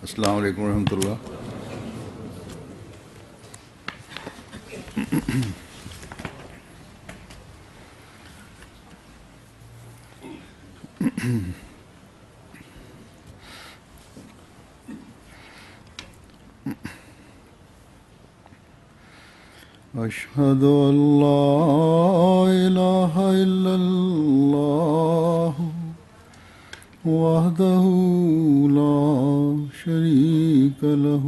अस्सलाम वालेकुम रहमतुल्लाह। أشهد أن لا إله إلا الله وحده لا شريك له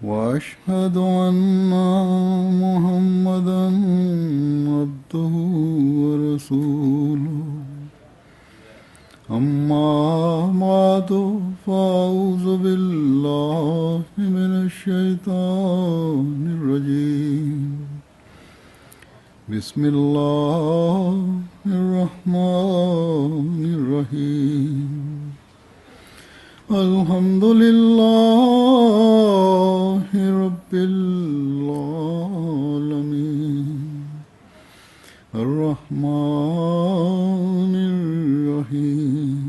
وأشهد أن محمدا عبده ورسوله أما بعد فأعوذ بالله من الشيطان الرجيم بسم الله الرحمن الرحيم الحمد لله رب العالمين الرحمن الرحيم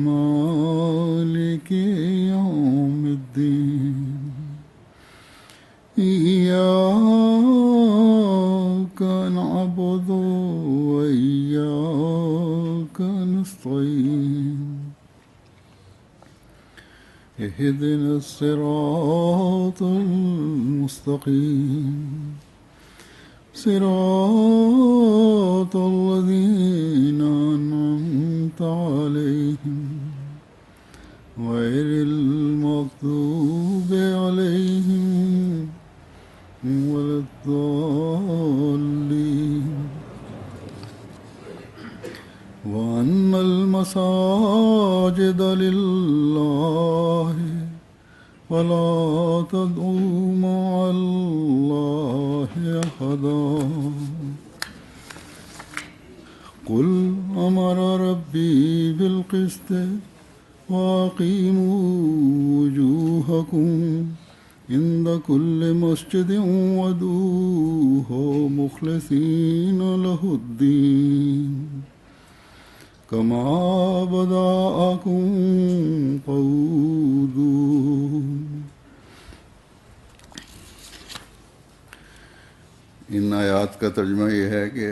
مالك يوم الدين إياك نعبد وإياك نستعين اهدنا الصراط المستقيم صراط الذين أنعمت عليهم غير المغضوب عليهم ولا الضالين وأن المساجد لله فلا تدعوا مع الله أحدا قل أمر ربي بالقسط وأقيموا وجوهكم عند كل مسجد وادعوه مخلصين له الدين كما بدأكم تعودون इन आयात का तर्जुमा ये है कि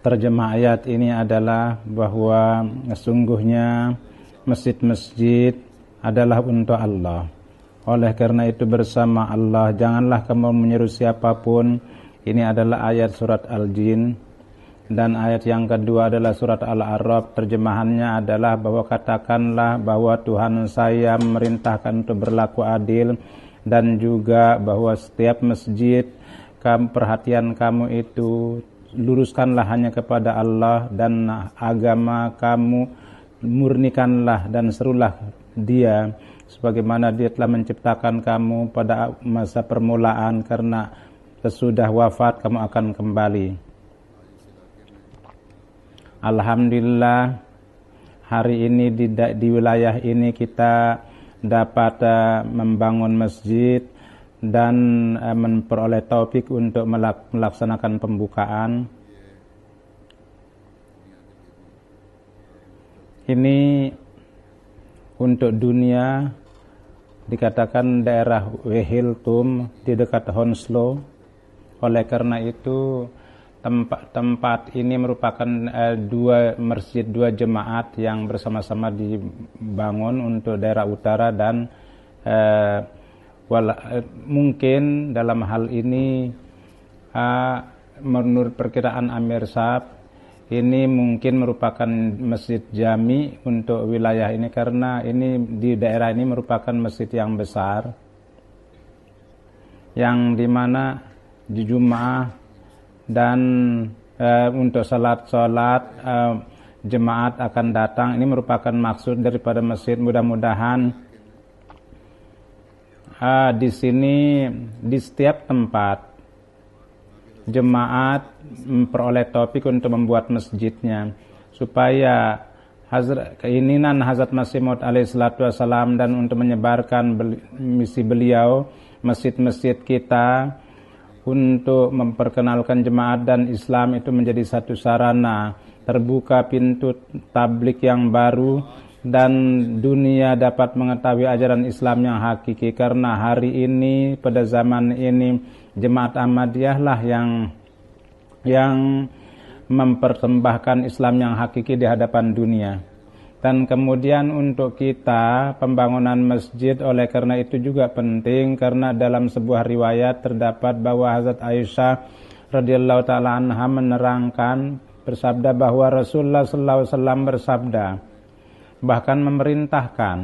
terjemah ayat ini adalah bahwa sesungguhnya masjid-masjid adalah untuk Allah. Oleh karena itu bersama Allah janganlah kamu menyeru siapapun. Ini adalah ayat surat Al-Jin. Dan ayat yang kedua adalah surat Al-A'raf. Terjemahannya adalah bahwa katakanlah bahwa Tuhan saya memerintahkan untuk berlaku adil, dan juga bahwa setiap masjid perhatian kamu itu luruskanlah hanya kepada Allah, dan agama kamu murnikanlah dan serulah Dia sebagaimana Dia telah menciptakan kamu pada masa permulaan, karena sesudah wafat kamu akan kembali. Alhamdulillah, hari ini di wilayah ini kita dapat membangun masjid dan memperoleh taufik untuk melaksanakan pembukaan. Ini untuk dunia dikatakan daerah Wehiltum di dekat Hounslow. Oleh karena itu tempat ini merupakan dua jemaat yang bersama-sama dibangun untuk daerah utara, dan mungkin dalam hal ini menurut perkiraan Amir Saab ini mungkin merupakan masjid jami untuk wilayah ini, karena ini di daerah ini merupakan masjid yang besar yang dimana di Jumat dan untuk salat jemaat akan datang. Ini merupakan maksud daripada masjid. Mudah-mudahan di sini di setiap tempat jemaat memperoleh taufik untuk membuat masjidnya, supaya keinginan Hazrat Masih Maud alaihi salatu wassalam dan untuk menyebarkan misi beliau, masjid-masjid kita untuk memperkenalkan jemaat dan Islam itu menjadi satu sarana terbuka pintu tablik yang baru, dan dunia dapat mengetahui ajaran Islam yang hakiki. Karena hari ini, pada zaman ini, Jemaat Ahmadiyah lah yang mempersembahkan Islam yang hakiki di hadapan dunia. Dan kemudian untuk kita, pembangunan masjid oleh karena itu juga penting, karena dalam sebuah riwayat terdapat bahwa Hazrat Aisyah radhiyallahu taala anha menerangkan, bersabda bahwa Rasulullah sallallahu alaihi wasallam bersabda, bahkan memerintahkan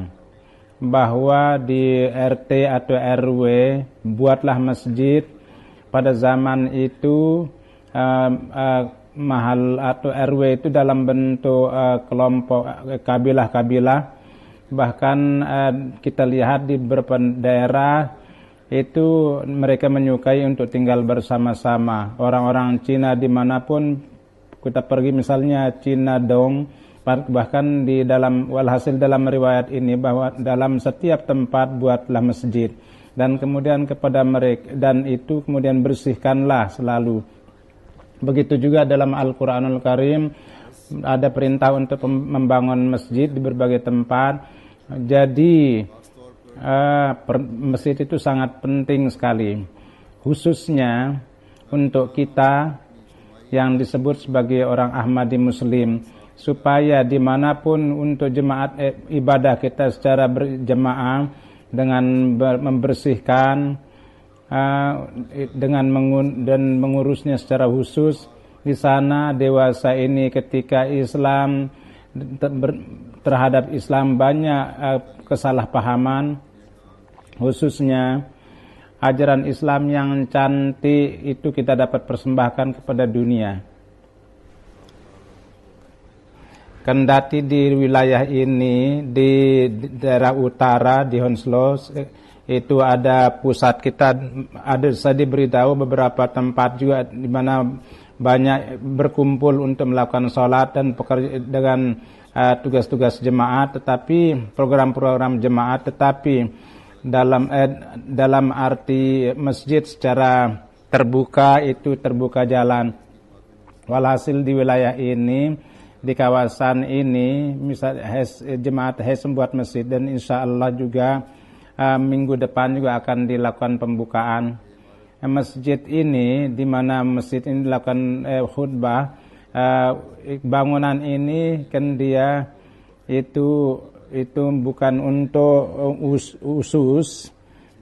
bahwa di RT atau RW buatlah masjid. Pada zaman itu mahal atau RW itu dalam bentuk kelompok kabilah-kabilah. Bahkan kita lihat di beberapa daerah itu mereka menyukai untuk tinggal bersama-sama. Orang-orang Cina dimanapun kita pergi, misalnya Cina Dong, bahkan di dalam walhasil dalam riwayat ini bahwa dalam setiap tempat buatlah masjid, dan kemudian kepada mereka, dan itu kemudian bersihkanlah selalu. Begitu juga dalam Al-Quranul Karim ada perintah untuk membangun masjid di berbagai tempat. Jadi masjid itu sangat penting sekali, khususnya untuk kita yang disebut sebagai orang Ahmadi Muslim, supaya dimanapun untuk jemaat ibadah kita secara berjemaah dengan membersihkan dan mengurusnya secara khusus. Di sana dewasa ini ketika Islam terhadap Islam banyak kesalahpahaman, khususnya ajaran Islam yang cantik itu kita dapat persembahkan kepada dunia. Kendati di wilayah ini, di daerah utara, di Honslow, itu ada pusat kita, saya diberitahu beberapa tempat juga di mana banyak berkumpul untuk melakukan sholat dan dengan tugas-tugas jemaat, tetapi program-program jemaat, tetapi dalam arti masjid secara terbuka, itu terbuka jalan. Walhasil di wilayah ini, di kawasan ini, misal jemaat HES membuat masjid, dan insya Allah juga minggu depan juga akan dilakukan pembukaan masjid ini, di mana masjid ini dilakukan khutbah. Bangunan ini kan dia itu bukan untuk usus,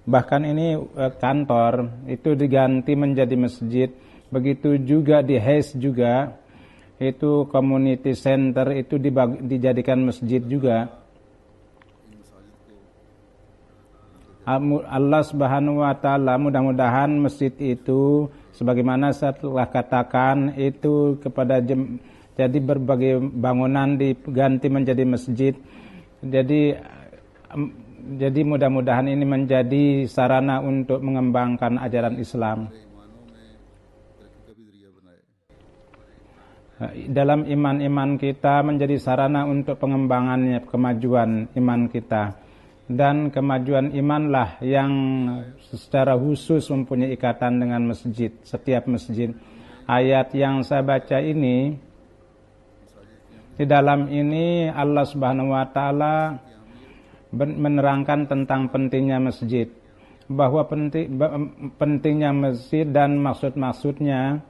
bahkan ini kantor, itu diganti menjadi masjid. Begitu juga di HES juga, itu community center itu dijadikan masjid juga. Allah Subhanahu wa taala mudah-mudahan masjid itu sebagaimana saya telah katakan itu kepada jadi berbagai bangunan diganti menjadi masjid. Jadi mudah-mudahan ini menjadi sarana untuk mengembangkan ajaran Islam. Dalam iman-iman kita menjadi sarana untuk pengembangannya, kemajuan iman kita. Dan kemajuan imanlah yang secara khusus mempunyai ikatan dengan masjid, setiap masjid. Ayat yang saya baca ini, di dalam ini Allah Subhanahu wa taala menerangkan tentang pentingnya masjid, bahwa pentingnya masjid dan maksud-maksudnya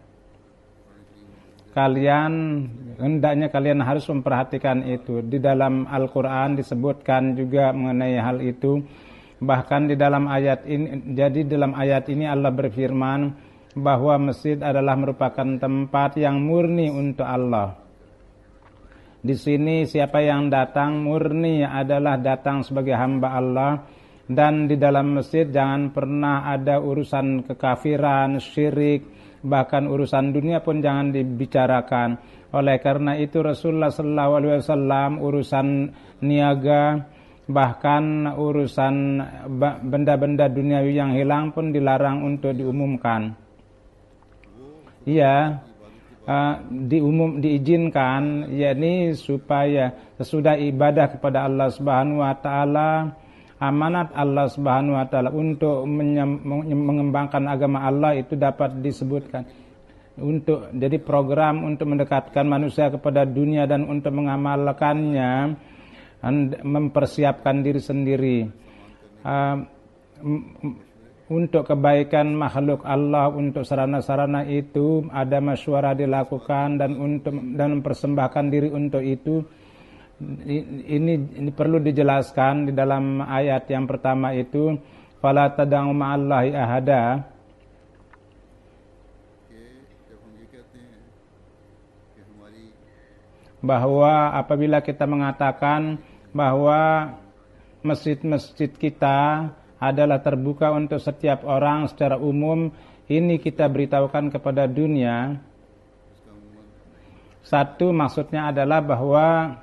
hendaknya kalian harus memperhatikan itu. Di dalam Al-Quran disebutkan juga mengenai hal itu. Bahkan di dalam ayat ini, jadi dalam ayat ini Allah berfirman bahwa masjid adalah merupakan tempat yang murni untuk Allah. Di sini siapa yang datang murni adalah datang sebagai hamba Allah. Dan di dalam masjid jangan pernah ada urusan kekafiran, syirik, bahkan urusan dunia pun jangan dibicarakan. Oleh karena itu Rasulullah SAW urusan niaga, bahkan urusan benda-benda duniawi yang hilang pun dilarang untuk diumumkan. Iya, diizinkan, yakni supaya sesudah ibadah kepada Allah Subhanahu wa taala, amanat Allah Subhanahu wa taala untuk mengembangkan agama Allah itu dapat disebutkan. untuk jadi program untuk mendekatkan manusia kepada dunia dan untuk mengamalkannya, mempersiapkan diri sendiri untuk kebaikan makhluk Allah. Untuk sarana-sarana itu ada masywarah dilakukan dan mempersembahkan diri untuk itu. Ini perlu dijelaskan di dalam ayat yang pertama itu, fala tad'u ma'allahi ahada. Bahwa apabila kita mengatakan bahwa masjid-masjid kita adalah terbuka untuk setiap orang secara umum, ini kita beritahukan kepada dunia. Satu, maksudnya adalah bahwa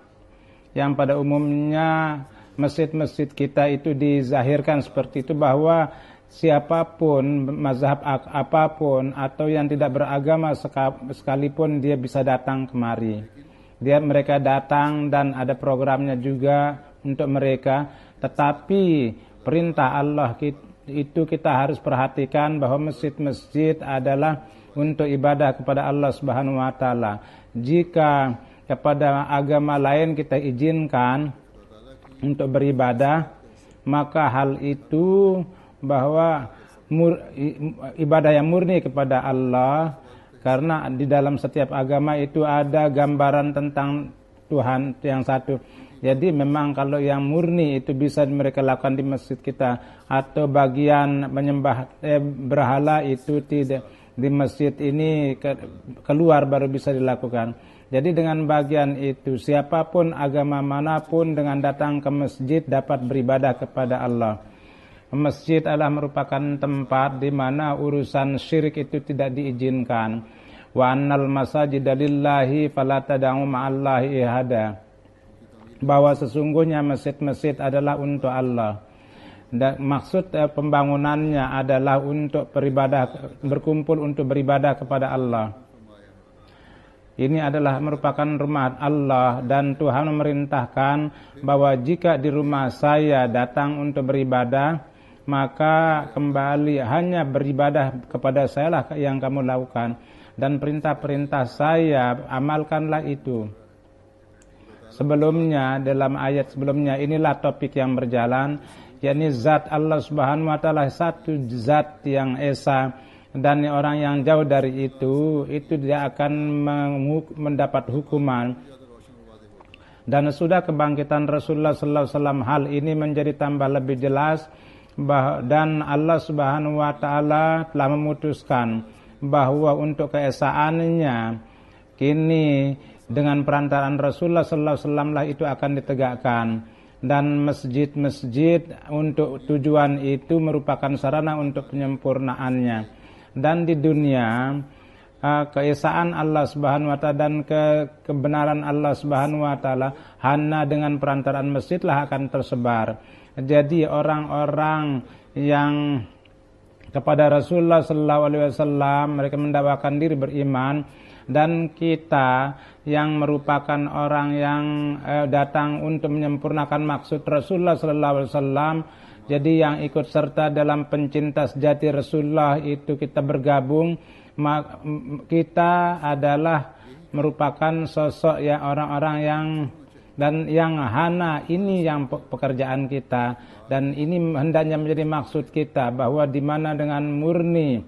yang pada umumnya masjid-masjid kita itu dizahirkan seperti itu, bahwa siapapun, mazhab apapun atau yang tidak beragama sekalipun dia bisa datang kemari. Mereka datang dan ada programnya juga untuk mereka. Tetapi perintah Allah itu kita harus perhatikan bahwa masjid-masjid adalah untuk ibadah kepada Allah Subhanahu wa taala. Jika kepada agama lain kita izinkan untuk beribadah, maka hal itu bahwa ibadah yang murni kepada Allah. Karena di dalam setiap agama itu ada gambaran tentang Tuhan yang satu. Jadi memang kalau yang murni itu bisa mereka lakukan di masjid kita, atau bagian menyembah berhala itu tidak di masjid ini keluar baru bisa dilakukan. Jadi dengan bagian itu siapapun agama manapun dengan datang ke masjid dapat beribadah kepada Allah. Masjid adalah merupakan tempat di mana urusan syirik itu tidak diizinkan. Wa annal masajida lillahi fala tad'u ma'allahi ahada. Bahwa sesungguhnya masjid-masjid adalah untuk Allah. Dan maksud pembangunannya adalah untuk beribadah, berkumpul untuk beribadah kepada Allah. Ini adalah merupakan rumah Allah, dan Tuhan memerintahkan bahwa jika di rumah saya datang untuk beribadah, maka kembali hanya beribadah kepada saya lah yang kamu lakukan, dan perintah-perintah saya amalkanlah itu. Sebelumnya, dalam ayat sebelumnya, inilah topik yang berjalan, yakni zat Allah Subhanahu wa taala satu zat yang esa, dan orang yang jauh dari itu dia akan mendapat hukuman. Dan sudah kebangkitan Rasulullah sallallahu alaihi wasallam, hal ini menjadi tambah lebih jelas. Dan Allah Subhanahu wa taala telah memutuskan bahwa untuk keesaannya kini dengan perantaraan Rasulullah sallallahu alaihi wasallam lah itu akan ditegakkan, dan masjid-masjid untuk tujuan itu merupakan sarana untuk penyempurnaannya. Dan di dunia keesaan Allah Subhanahu wa taala dan kebenaran Allah Subhanahu wa taala hanya dengan perantaraan masjidlah akan tersebar. Jadi orang-orang yang kepada Rasulullah sallallahu alaihi wasallam mereka mendakwakan diri beriman, dan kita yang merupakan orang yang datang untuk menyempurnakan maksud Rasulullah sallallahu alaihi wasallam, jadi yang ikut serta dalam pencinta sejati Rasulullah itu kita bergabung. Kita adalah merupakan sosok yang orang-orang yang hana ini yang pekerjaan kita, dan ini hendaknya menjadi maksud kita, bahwa di mana dengan murni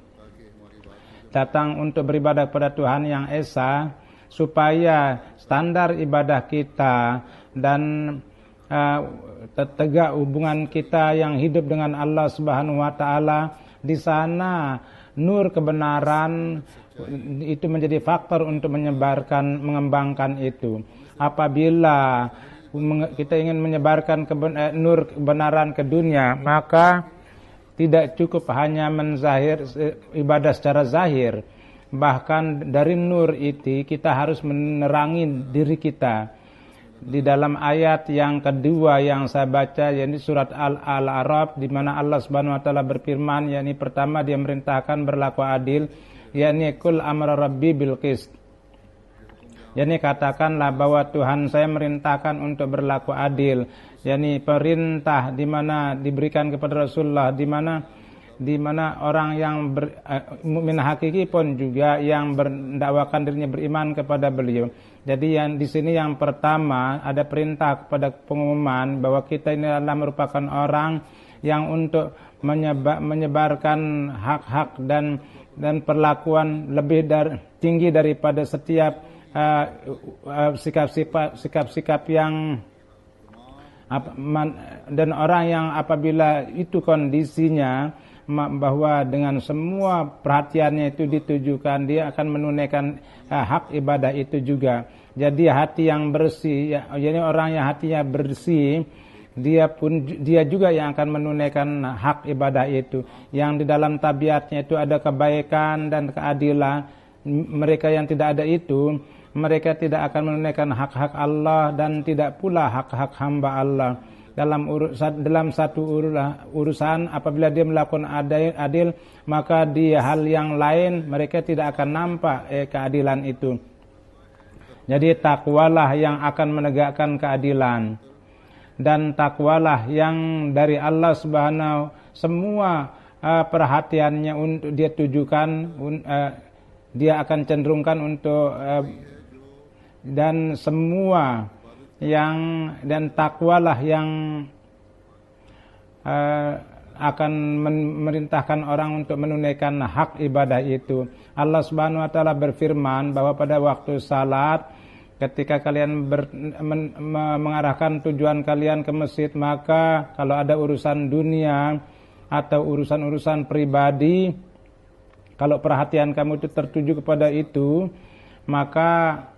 datang untuk beribadah kepada Tuhan yang esa, supaya standar ibadah kita dan tegak hubungan kita yang hidup dengan Allah Subhanahu wa taala, di sana nur kebenaran itu menjadi faktor untuk mengembangkan itu. Apabila kita ingin menyebarkan nur kebenaran ke dunia, maka tidak cukup hanya ibadah secara zahir. Bahkan dari nur itu kita harus menerangi diri kita. Di dalam ayat yang kedua yang saya baca, yakni surat Al-A'raf, di mana Allah Subhanahu wa taala berfirman, yakni pertama dia merintahkan berlaku adil, yakni kul amra rabbi bil qist. yakni katakanlah bahwa Tuhan saya merintahkan untuk berlaku adil, yakni perintah di mana diberikan kepada Rasulullah, di mana di mana orang yang mukmin hakiki pun juga yang mendakwakan dirinya beriman kepada beliau. Jadi yang di sini yang pertama ada perintah kepada pengumuman bahwa kita ini adalah merupakan orang yang untuk menyebarkan hak-hak dan perlakuan lebih tinggi daripada setiap sikap-sikap yang dan orang yang apabila itu kondisinya bahwa dengan semua perhatiannya itu ditujukan, dia akan menunaikan hak ibadah itu juga. Jadi hati yang bersih, jadi orang yang hatinya bersih, dia juga yang akan menunaikan hak ibadah itu. Yang di dalam tabiatnya itu ada kebaikan dan keadilan. Mereka yang tidak ada itu, mereka tidak akan menunaikan hak-hak Allah dan tidak pula hak-hak hamba Allah. Dalam satu urusan apabila dia melakukan adil, maka di hal yang lain mereka tidak akan nampak keadilan itu. Jadi takwalah yang akan menegakkan keadilan, dan takwalah yang dari Allah Subhanahu semua perhatiannya untuk dia tujukan, dia akan cenderungkan untuk dan semua dan takwalah yang akan memerintahkan orang untuk menunaikan hak ibadah itu. Allah Subhanahu wa taala berfirman bahwa pada waktu salat ketika kalian mengarahkan tujuan kalian ke masjid, maka kalau ada urusan dunia atau urusan-urusan pribadi, kalau perhatian kamu itu tertuju kepada itu, maka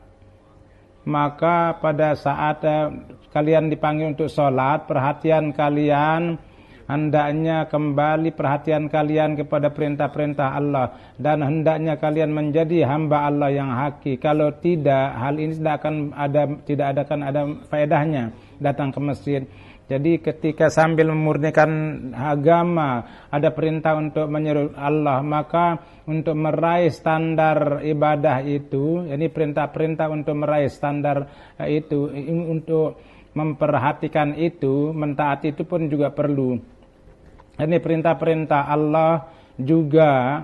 pada saat kalian dipanggil untuk sholat, perhatian kalian hendaknya kembali perhatian kalian kepada perintah-perintah Allah, dan hendaknya kalian menjadi hamba Allah yang hakiki. Kalau tidak, hal ini tidak akan ada faedahnya datang ke masjid. Jadi ketika sambil memurnikan agama ada perintah untuk menyeru Allah, maka untuk meraih standar ibadah itu, ini perintah-perintah untuk meraih standar itu, untuk memperhatikan itu, mentaati itu pun juga perlu. Ini perintah-perintah Allah juga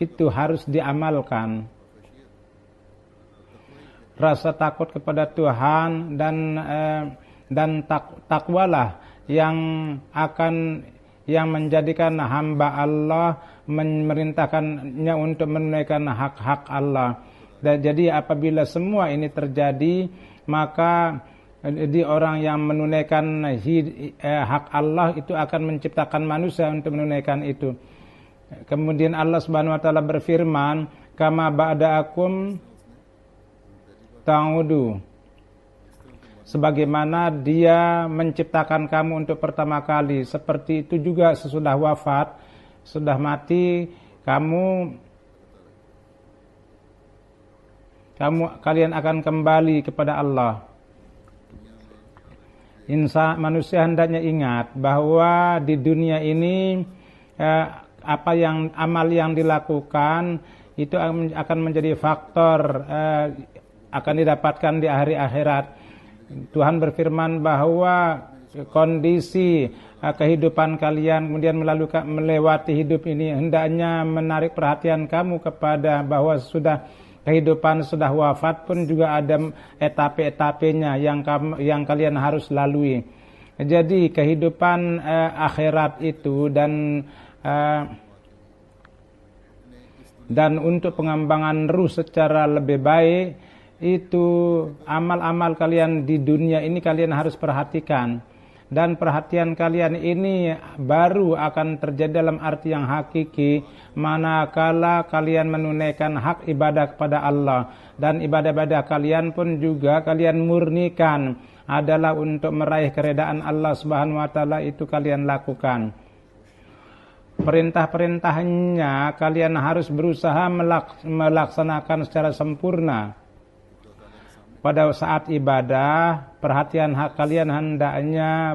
itu harus diamalkan. Rasa takut kepada Tuhan dan takwalah yang menjadikan hamba Allah memerintahkannya untuk menunaikan hak-hak Allah. Dan jadi apabila semua ini terjadi, maka di orang yang menunaikan hak Allah itu akan menciptakan manusia untuk menunaikan itu. Kemudian Allah Subhanahu wa taala berfirman, kama ba'da'akum ta'udu, sebagaimana dia menciptakan kamu untuk pertama kali, seperti itu juga sesudah wafat, sudah mati, kalian akan kembali kepada Allah. Manusia hendaknya ingat bahwa di dunia ini amal yang dilakukan itu akan menjadi faktor akan didapatkan di hari akhirat. Tuhan berfirman bahwa kondisi kehidupan kalian kemudian melewati hidup ini hendaknya menarik perhatian kamu kepada bahwa kehidupan sudah wafat pun juga ada etape-etapenya yang kalian harus lalui. Jadi kehidupan akhirat itu dan untuk pengembangan ruh secara lebih baik itu amal-amal kalian di dunia ini kalian harus perhatikan, dan perhatian kalian ini baru akan terjadi dalam arti yang hakiki manakala kalian menunaikan hak ibadah kepada Allah, dan ibadah-ibadah kalian pun juga kalian murnikan adalah untuk meraih keredaan Allah Subhanahu wa taala, itu kalian lakukan. Perintah-perintahnya kalian harus berusaha melaksanakan secara sempurna. Pada saat ibadah, perhatian hak kalian hendaknya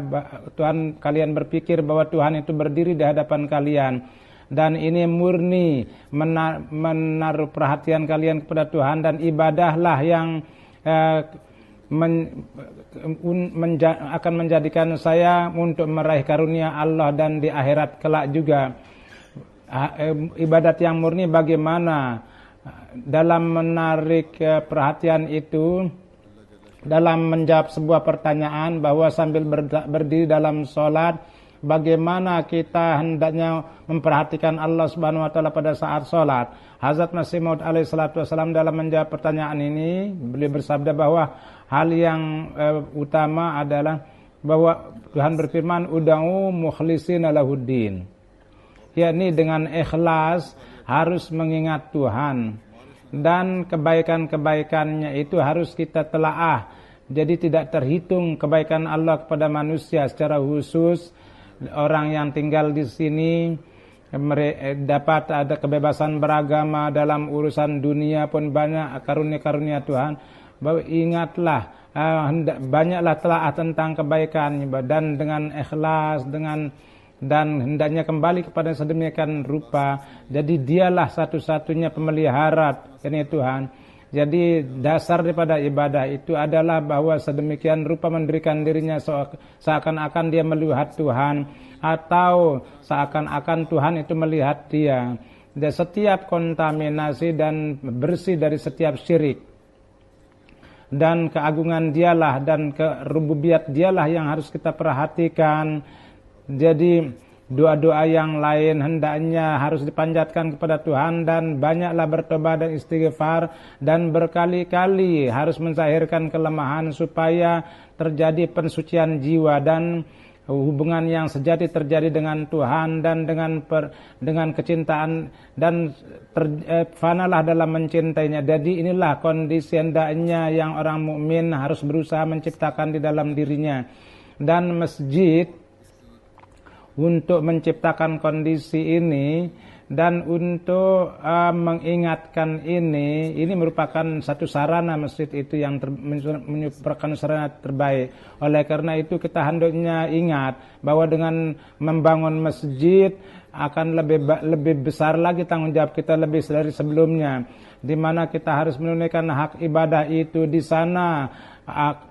Tuhan, kalian berpikir bahwa Tuhan itu berdiri di hadapan kalian, dan ini murni menaruh perhatian kalian kepada Tuhan, dan ibadahlah yang akan menjadikan saya untuk meraih karunia Allah dan di akhirat kelak juga. Ibadat yang murni bagaimana dalam menarik perhatian itu, dalam menjawab sebuah pertanyaan bahwa sambil berdiri dalam sholat, bagaimana kita hendaknya memperhatikan Allah Subhanahu wa taala pada saat sholat. Hazrat Masih Maud alaihi salatu wasallam dalam menjawab pertanyaan ini, beliau bersabda bahwa hal yang utama adalah bahwa Tuhan berfirman, ud'u mukhlishina lahuddin, yakni dengan ikhlas harus mengingat Tuhan, dan kebaikan-kebaikannya itu harus kita telaah. Jadi tidak terhitung kebaikan Allah kepada manusia secara khusus. Orang yang tinggal di sini dapat ada kebebasan beragama, dalam urusan dunia pun banyak karunia-karunia Tuhan. Bahwa ingatlah, banyaklah telaah tentang kebaikan, dan dengan ikhlas, dan hendaknya kembali kepada sedemikian rupa. Jadi dialah satu-satunya pemelihara, ini Tuhan. Jadi dasar daripada ibadah itu adalah bahwa sedemikian rupa mendirikan dirinya seakan-akan dia melihat Tuhan, atau seakan-akan Tuhan itu melihat dia. Dan setiap kontaminasi dan bersih dari setiap syirik, dan keagungan dialah dan kerububiyat dialah yang harus kita perhatikan. Jadi doa-doa yang lain hendaknya harus dipanjatkan kepada Tuhan, dan banyaklah bertobat dan istighfar, dan berkali-kali harus menzahirkan kelemahan supaya terjadi pensucian jiwa dan hubungan yang sejati terjadi dengan Tuhan, dan dengan kecintaan, dan fanalah dalam mencintainya. Jadi inilah kondisi hendaknya yang orang mukmin harus berusaha menciptakan di dalam dirinya. Dan masjid untuk menciptakan kondisi ini dan untuk mengingatkan ini merupakan satu sarana. Masjid itu yang merupakan sarana terbaik. Oleh karena itu kita hendaknya ingat bahwa dengan membangun masjid akan lebih besar lagi tanggung jawab kita lebih dari sebelumnya, di mana kita harus menunaikan hak ibadah itu di sana.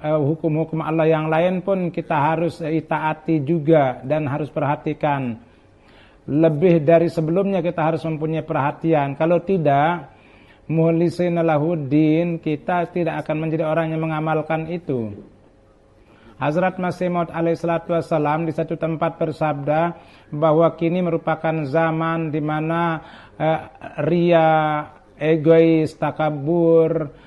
Hukum-hukum Allah yang lain pun kita harus itaati juga dan harus perhatikan. Lebih dari sebelumnya kita harus mempunyai perhatian. Kalau tidak, mukhlisina lahuddin, kita tidak akan menjadi orang yang mengamalkan itu. Hazrat Masih Maud alaihi salatu wassalam di satu tempat bersabda bahwa kini merupakan zaman di mana ria, egois, takabur,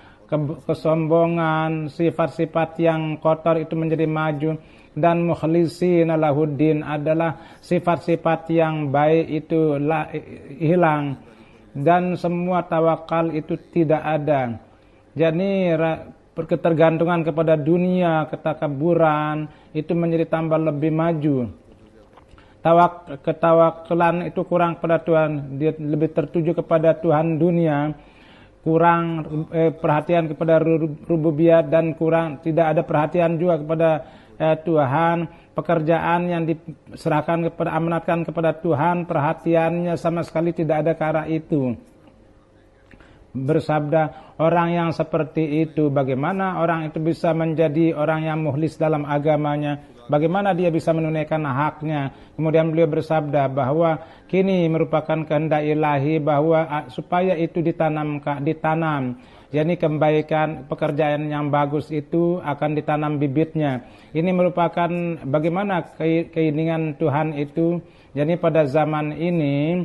kesombongan, sifat-sifat yang kotor itu menjadi maju, dan mukhlishina lahuddin adalah sifat-sifat yang baik itu hilang, dan semua tawakal itu tidak ada. Jadi ketergantungan kepada dunia, ketakaburan itu menjadi tambah lebih maju. Ketawakulan itu kurang kepada Tuhan, dia lebih tertuju kepada Tuhan dunia, kurang perhatian kepada rububiyat, dan kurang tidak ada perhatian juga kepada Tuhan. Pekerjaan yang diserahkan kepada, amanatkan kepada Tuhan, perhatiannya sama sekali tidak ada ke arah itu. Bersabda, orang yang seperti itu, bagaimana orang itu bisa menjadi orang yang mukhlis dalam agamanya? Bagaimana dia bisa menunaikan haknya? Kemudian beliau bersabda bahwa kini merupakan kehendak ilahi bahwa supaya itu ditanam. Jadi kebaikan, pekerjaan yang bagus itu akan ditanam bibitnya. Ini merupakan bagaimana keinginan Tuhan itu. Jadi pada zaman ini,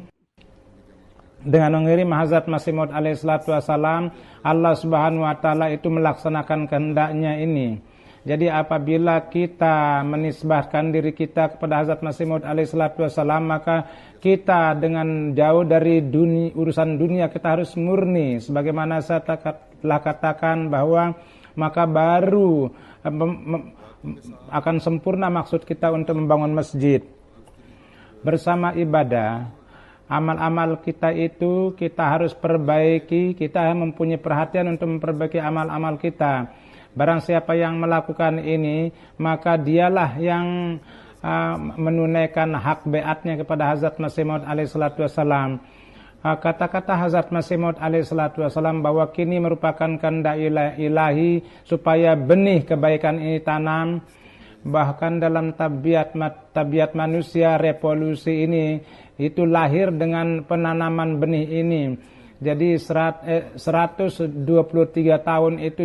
dengan mengirim Hazrat Masih Maud alaihi salatu wassalam, Allah Subhanahu wa taala itu melaksanakan kehendaknya ini. Jadi apabila kita menisbahkan diri kita kepada Hazrat Masih Maud alaihi salatu wassalam, maka kita dengan jauh dari urusan dunia, kita harus murni. Sebagaimana saya telah katakan bahwa maka baru akan sempurna maksud kita untuk membangun masjid. Bersama ibadah, amal-amal kita itu kita harus perbaiki, kita mempunyai perhatian untuk memperbaiki amal-amal kita. Barang siapa yang melakukan ini, maka dialah yang menunaikan hak beatnya kepada Hazrat Masih Maud alaihi salatu wassalam. kata-kata Hazrat Masih Maud alaihissalatu wassalam bahwa kini merupakan kehendak ilahi supaya benih kebaikan ini tanam. Bahkan dalam tabiat manusia, revolusi ini itu lahir dengan penanaman benih ini. Jadi 123 tahun itu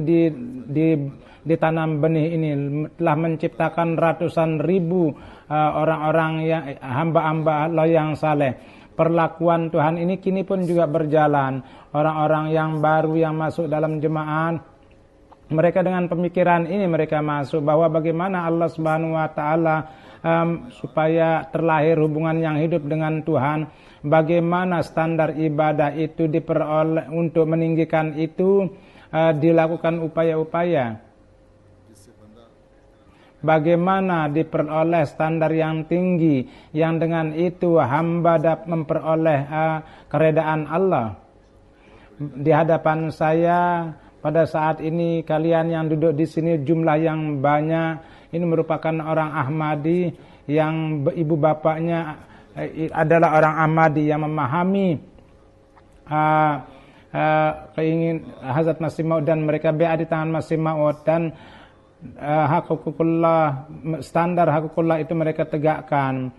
ditanam benih ini, telah menciptakan ratusan ribu orang-orang yang hamba-hamba Allah yang saleh. Perlakuan Tuhan ini kini pun juga berjalan. Orang-orang yang baru yang masuk dalam jemaah, mereka dengan pemikiran ini mereka masuk bahwa bagaimana Allah Subhanahu wa taala supaya terlahir hubungan yang hidup dengan Tuhan, bagaimana standar ibadah itu diperoleh, untuk meninggikan itu dilakukan upaya-upaya. Bagaimana diperoleh standar yang tinggi yang dengan itu hamba dapat memperoleh keredaan Allah. Di hadapan saya pada saat ini kalian yang duduk di sini jumlah yang banyak ini merupakan orang Ahmadi yang ibu bapaknya adalah orang Ahmadi yang memahami keinginan Hazrat Masih Maud dan mereka be'a di tangan Masih Maud, dan hakukullah, standar hakukullah itu mereka tegakkan.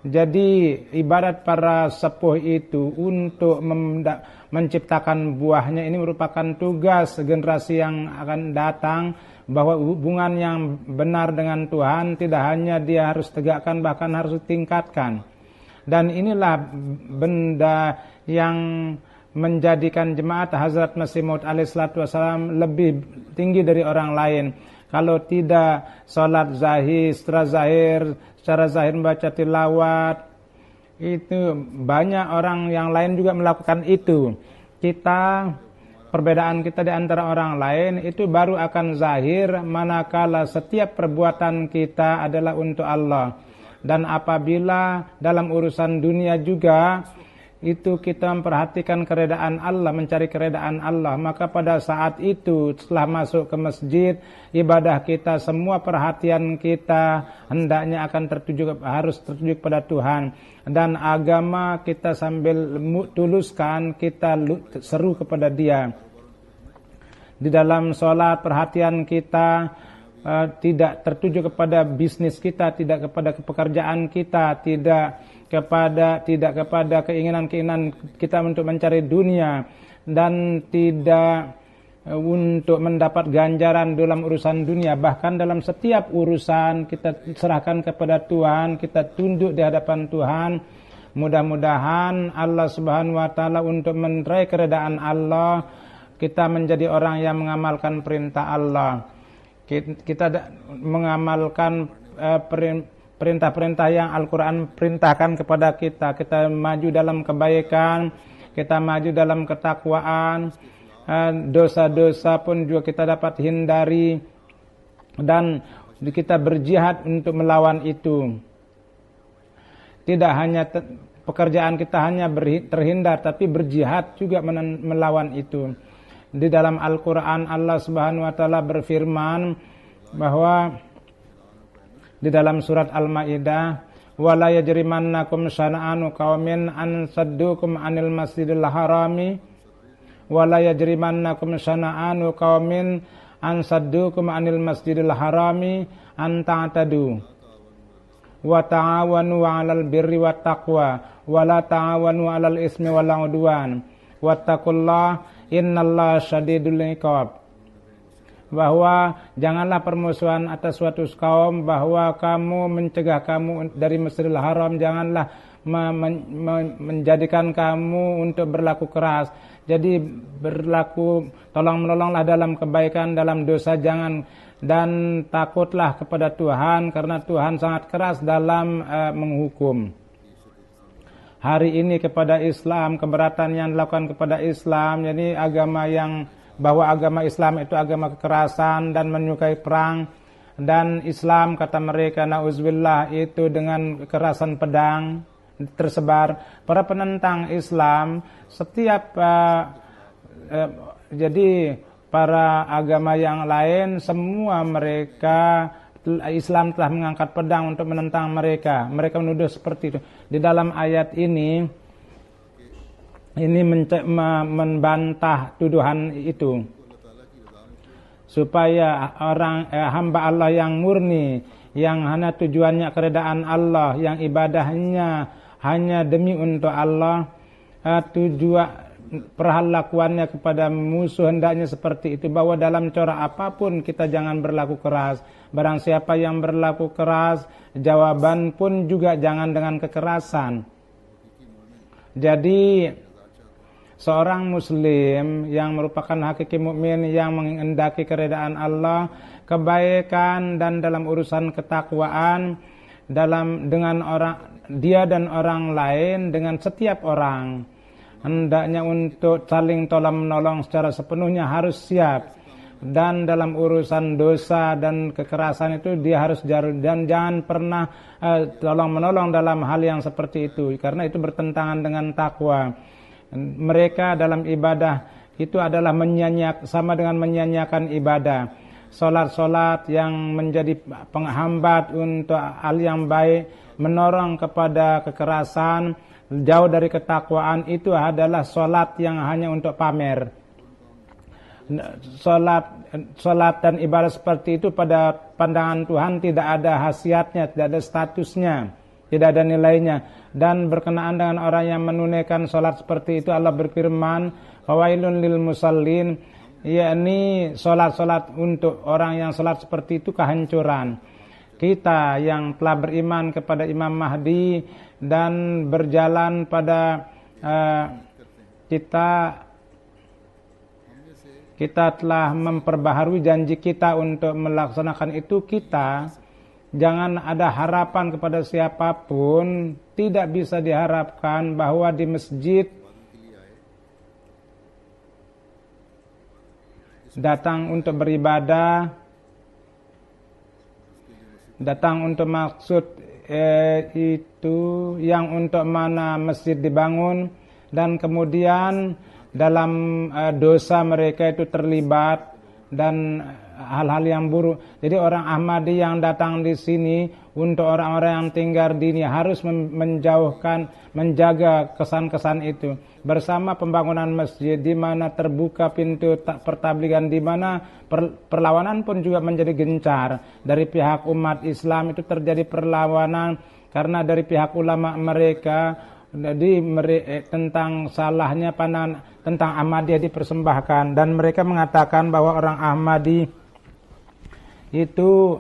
Jadi ibadat para sepuh itu untuk menciptakan buahnya ini merupakan tugas generasi yang akan datang, bahwa hubungan yang benar dengan Tuhan tidak hanya dia harus tegakkan, bahkan harus tingkatkan. Dan inilah benda yang menjadikan jemaat Hazrat Masih Maud alaihissalatu wassalam lebih tinggi dari orang lain. Kalau tidak sholat zahir, secara zahir membaca tilawat, itu banyak orang yang lain juga melakukan itu. Perbedaan kita di antara orang lain itu baru akan zahir manakala setiap perbuatan kita adalah untuk Allah. Dan apabila dalam urusan dunia juga itu kita memperhatikan keredaan Allah, mencari keredaan Allah, maka pada saat itu setelah masuk ke masjid, ibadah kita, semua perhatian kita hendaknya akan harus tertuju pada Tuhan. Dan agama kita sambil tuluskan, kita seru kepada Dia. Di dalam sholat perhatian kita tidak tertuju kepada bisnis kita, tidak kepada pekerjaan kita, tidak kepada keinginan-keinginan kita untuk mencari dunia, dan tidak untuk mendapat ganjaran dalam urusan dunia. Bahkan dalam setiap urusan kita serahkan kepada Tuhan, kita tunduk di hadapan Tuhan. Mudah-mudahan Allah Subhanahu wa taala untuk meraih keredaan Allah, kita menjadi orang yang mengamalkan perintah Allah. Kita mengamalkan perintah-perintah yang Al-Quran perintahkan kepada kita. Kita maju dalam kebaikan, kita maju dalam ketakwaan, dosa-dosa pun juga kita dapat hindari, dan kita berjihad untuk melawan itu. Tidak hanya pekerjaan kita hanya terhindar, tapi berjihad juga melawan itu. Di dalam Al-Quran Allah Subhanahu wa taala berfirman bahwa di dalam surat Al-Maidah, wala yajrimannakum syana'anu qaumin an saddukum 'anil masjidil harami, wala yajrimannakum syana'anu qaumin an saddukum 'anil masjidil harami an ta'tadu wa ta'awanu 'alal birri wat taqwa wa la ta'awanu 'alal ismi wal 'udwan wattaqullaha innallaha syadidul iqab. Bahwa janganlah permusuhan atas suatu kaum, bahwa kamu mencegah kamu dari Masjidil Haram, janganlah menjadikan kamu untuk berlaku keras. Jadi berlaku tolong-menolonglah dalam kebaikan, dalam dosa jangan, dan takutlah kepada Tuhan, karena Tuhan sangat keras dalam menghukum. Hari ini kepada Islam, keberatan yang dilakukan kepada Islam, jadi agama yang bahwa agama Islam itu agama kekerasan dan menyukai perang, dan Islam kata mereka na'udzubillah itu dengan kekerasan pedang tersebar. Para penentang Islam setiap jadi para agama yang lain semua mereka, Islam telah mengangkat pedang untuk menentang mereka. Mereka menuduh seperti itu. Di dalam ayat ini ini membantah tuduhan itu, supaya orang hamba Allah yang murni, yang hanya tujuannya keredaan Allah, yang ibadahnya hanya demi untuk Allah, tujuan perlakuannya kepada musuh hendaknya seperti itu, bahwa dalam cara apapun kita jangan berlaku keras. Barang siapa yang berlaku keras, jawaban pun juga jangan dengan kekerasan. Jadi seorang muslim yang merupakan hakiki mukmin yang menghendaki keredaan Allah, kebaikan dan dalam urusan ketakwaan dengan orang dia dan orang lain, dengan setiap orang, hendaknya untuk saling tolong menolong secara sepenuhnya harus siap. Dan dalam urusan dosa dan kekerasan itu dia harus jarut, dan jangan pernah tolong menolong dalam hal yang seperti itu, karena itu bertentangan dengan takwa. Mereka dalam ibadah itu adalah sama dengan menyanyiakan ibadah. Solat-solat yang menjadi penghambat untuk hal yang baik, menorong kepada kekerasan, jauh dari ketakwaan, itu adalah solat yang hanya untuk pamer. Solat dan ibadah seperti itu pada pandangan Tuhan tidak ada khasiatnya, tidak ada statusnya, tidak ada nilainya. Dan berkenaan dengan orang yang menunaikan solat seperti itu, Allah berfirman, fawailun lil musallin, yakni solat-solat untuk orang yang solat seperti itu kehancuran. Kita yang telah beriman kepada Imam Mahdi dan berjalan pada kita telah memperbaharui janji kita untuk melaksanakan itu. Kita jangan ada harapan kepada siapapun. Tidak bisa diharapkan bahwa di masjid datang untuk beribadah, datang untuk maksud itu yang untuk mana masjid dibangun, dan kemudian dalam dosa mereka itu terlibat dan hal-hal yang buruk. Jadi orang Ahmadi yang datang di sini untuk orang-orang yang tinggal di sini harus menjaga kesan-kesan itu. Bersama pembangunan masjid di mana terbuka pintu pertabligan, di mana perlawanan pun juga menjadi gencar. Dari pihak umat Islam itu terjadi perlawanan karena dari pihak ulama mereka tentang salahnya pandangan tentang Ahmadiyah dipersembahkan, dan mereka mengatakan bahwa orang Ahmadi itu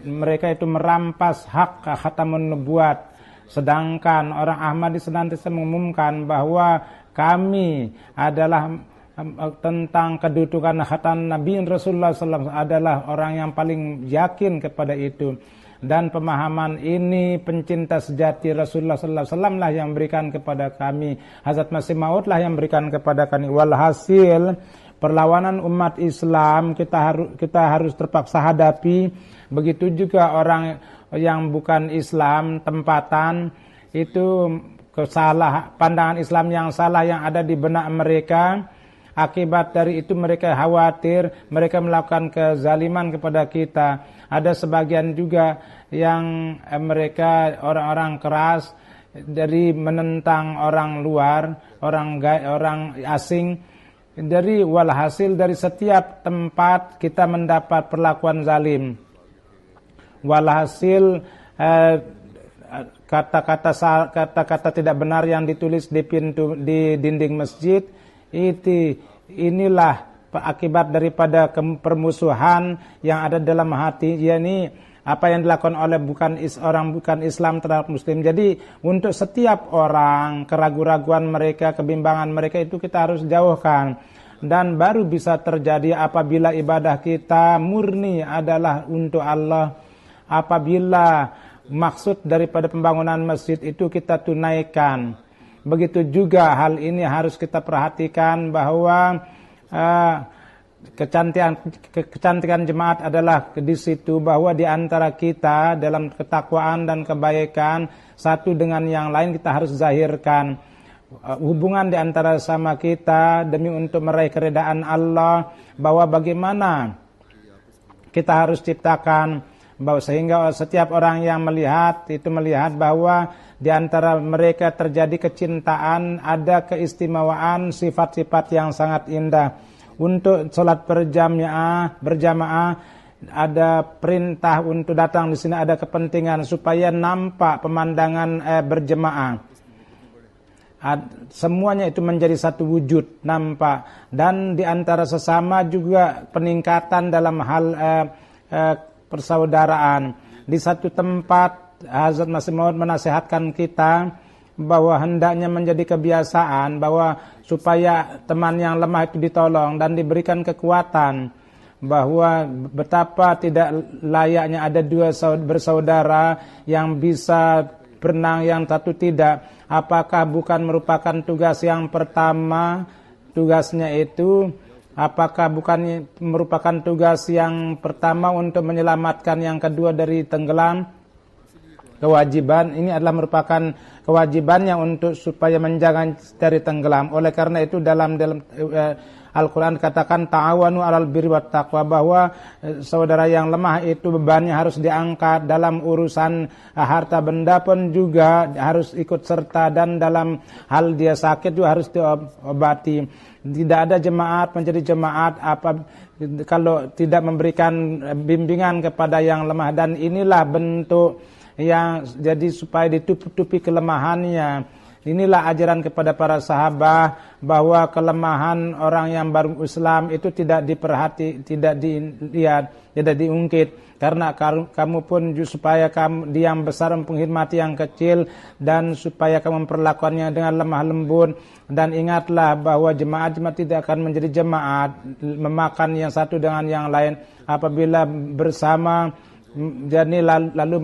mereka itu merampas hak khatamun nubuat, sedangkan orang Ahmadi senantiasa mengumumkan bahwa kami adalah tentang kedudukan khatam Nabi Rasulullah SAW adalah orang yang paling yakin kepada itu. Dan pemahaman ini pencinta sejati Rasulullah SAW lah yang berikan kepada kami. Hazrat Masih Maud lah yang berikan kepada kami. Walhasil perlawanan umat Islam kita harus terpaksa hadapi. Begitu juga orang yang bukan Islam tempatan itu pandangan Islam yang salah yang ada di benak mereka. Akibat dari itu mereka khawatir, mereka melakukan kezaliman kepada kita. Ada sebagian juga yang mereka orang-orang keras dari menentang orang luar, orang asing. Dari walhasil dari setiap tempat kita mendapat perlakuan zalim. Walhasil kata-kata tidak benar yang ditulis di dinding masjid, inilah akibat daripada permusuhan yang ada dalam hati, yakni apa yang dilakukan oleh orang bukan Islam terhadap Muslim. Jadi untuk setiap orang, keraguan-raguan mereka, kebimbangan mereka itu kita harus jauhkan. Dan baru bisa terjadi apabila ibadah kita murni adalah untuk Allah. Apabila maksud daripada pembangunan masjid itu kita tunaikan. Begitu juga hal ini harus kita perhatikan bahwa kecantikan jemaat adalah di situ, bahwa di antara kita dalam ketakwaan dan kebaikan satu dengan yang lain kita harus zahirkan hubungan di antara sama kita demi untuk meraih keredaan Allah, bahwa bagaimana kita harus ciptakan bahwa sehingga setiap orang yang melihat bahwa di antara mereka terjadi kecintaan, ada keistimewaan, sifat-sifat yang sangat indah. Untuk sholat berjamaah ada perintah untuk datang di sini, ada kepentingan supaya nampak pemandangan berjemaah. Semuanya itu menjadi satu wujud nampak, dan di antara sesama juga peningkatan dalam hal persaudaraan. Di satu tempat Hazrat Masih Maud menasihatkan kita bahwa hendaknya menjadi kebiasaan bahwa supaya teman yang lemah itu ditolong dan diberikan kekuatan, bahwa betapa tidak layaknya ada dua bersaudara yang bisa berenang, yang satu tidak. Apakah bukan merupakan tugas yang pertama, tugasnya itu apakah bukan merupakan tugas yang pertama untuk menyelamatkan yang kedua dari tenggelam? Kewajiban ini adalah merupakan kewajibannya untuk supaya menjaga dari tenggelam. Oleh karena itu dalam Al-Quran katakan ta'awanu 'alal birri wat taqwa, bahwa saudara yang lemah itu bebannya harus diangkat, dalam urusan harta benda pun juga harus ikut serta, dan dalam hal dia sakit juga harus diobati. Tidak ada jemaat menjadi jemaat kalau tidak memberikan bimbingan kepada yang lemah, dan inilah bentuk yang jadi supaya ditutupi kelemahannya. Inilah ajaran kepada para sahabat bahwa kelemahan orang yang baru Islam itu tidak dilihat, tidak diungkit. Karena kamu pun supaya kamu yang besar menghormati yang kecil, dan supaya kamu memperlakukannya dengan lemah lembut. Dan ingatlah bahwa jemaat tidak akan menjadi jemaat memakan yang satu dengan yang lain apabila bersama, jadi lalu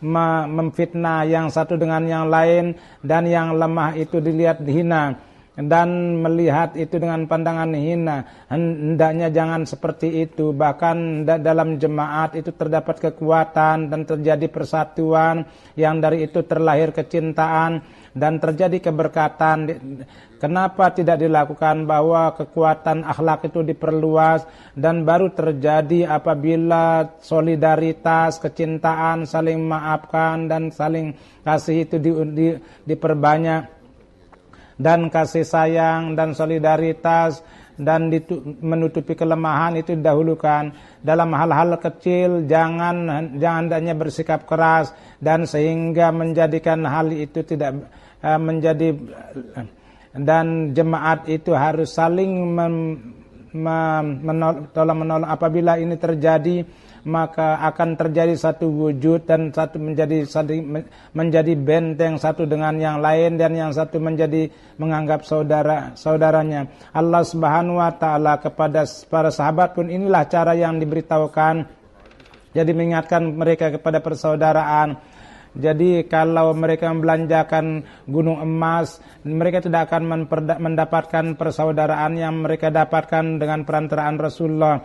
memfitnah yang satu dengan yang lain, dan yang lemah itu dilihat hina dan melihat itu dengan pandangan hina. Hendaknya jangan seperti itu. Bahkan dalam jemaat itu terdapat kekuatan dan terjadi persatuan, yang dari itu terlahir kecintaan dan terjadi keberkatan. Kenapa tidak dilakukan bahwa kekuatan akhlak itu diperluas, dan baru terjadi apabila solidaritas, kecintaan, saling maafkan dan saling kasih itu diperbanyak, dan kasih sayang dan solidaritas dan menutupi kelemahan itu didahulukan. Dalam hal-hal kecil jangan hendaknya bersikap keras, dan sehingga menjadikan hal itu tidak menjadi, dan jemaat itu harus saling menolong. Apabila ini terjadi, maka akan terjadi satu wujud, dan satu menjadi benteng satu dengan yang lain, dan yang satu menjadi menganggap saudaranya. Allah Subhanahu wa taala kepada para sahabat pun inilah cara yang diberitahukan. Jadi mengingatkan mereka kepada persaudaraan. Jadi kalau mereka membelanjakan gunung emas, mereka tidak akan mendapatkan persaudaraan yang mereka dapatkan dengan perantaraan Rasulullah.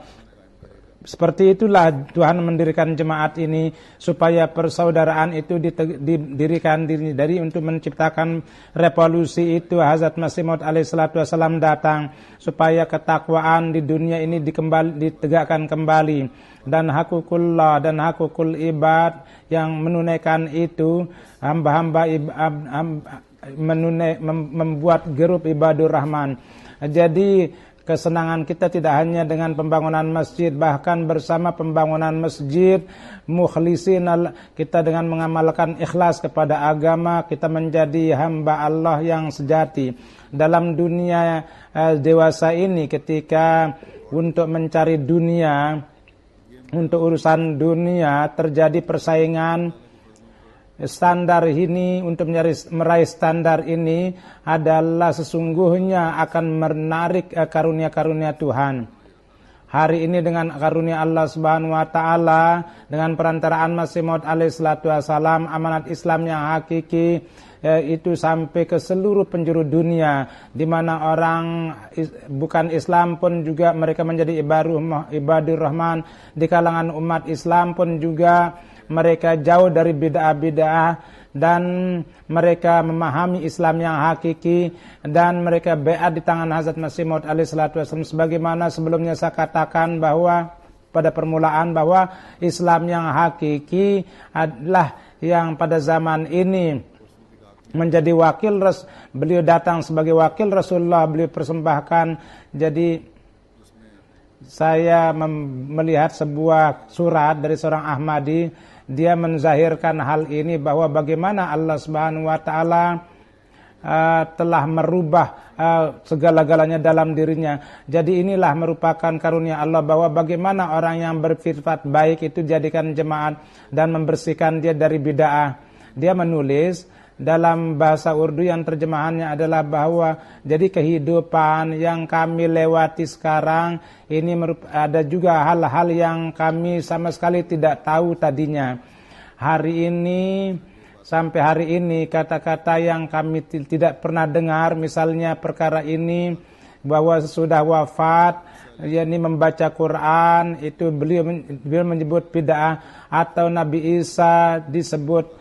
Seperti itulah Tuhan mendirikan jemaat ini, supaya persaudaraan itu didirikan dari untuk menciptakan revolusi itu. Hazrat Masih Maud alaihissalatu wassalam datang supaya ketakwaan di dunia ini ditegakkan kembali, dan hakukullah dan hakukul ibad yang menunaikan itu. Hamba-hamba membuat grup ibadur rahman. Jadi kesenangan kita tidak hanya dengan pembangunan masjid, bahkan bersama pembangunan masjid, mukhlisin kita dengan mengamalkan ikhlas kepada agama, kita menjadi hamba Allah yang sejati. Dalam dunia dewasa ini, ketika untuk mencari dunia, untuk urusan dunia terjadi persaingan, standar ini, untuk meraih standar ini adalah sesungguhnya akan menarik karunia-karunia Tuhan. Hari ini dengan karunia Allah Subhanahu wa taala, dengan perantaraan Masih Maud alaihissalatu wassalam, amanat Islam yang hakiki itu sampai ke seluruh penjuru dunia, di mana orang bukan Islam pun juga mereka menjadi ibadur rahman. Di kalangan umat Islam pun juga mereka jauh dari bid'ah-bid'ah, dan mereka memahami Islam yang hakiki, dan mereka baiat di tangan Hazrat Masih Maud alaihissalatu wassalam. Sebagaimana sebelumnya saya katakan bahwa pada permulaan bahwa Islam yang hakiki adalah yang pada zaman ini menjadi wakil beliau datang sebagai wakil Rasulullah, beliau persembahkan. Jadi saya melihat sebuah surat dari seorang Ahmadi, dia menzahirkan hal ini bahwa bagaimana Allah Subhanahu wa taala telah merubah segala-galanya dalam dirinya. Jadi inilah merupakan karunia Allah bahwa bagaimana orang yang bersifat baik itu jadikan jemaat dan membersihkan dia dari bid'ah. Dia menulis dalam bahasa Urdu yang terjemahannya adalah bahwa jadi kehidupan yang kami lewati sekarang ini ada juga hal-hal yang kami sama sekali tidak tahu tadinya. Hari ini sampai hari ini kata-kata yang kami tidak pernah dengar, misalnya perkara ini bahwa sudah wafat, yakni membaca Quran itu beliau menyebut bid'ah, atau Nabi Isa disebut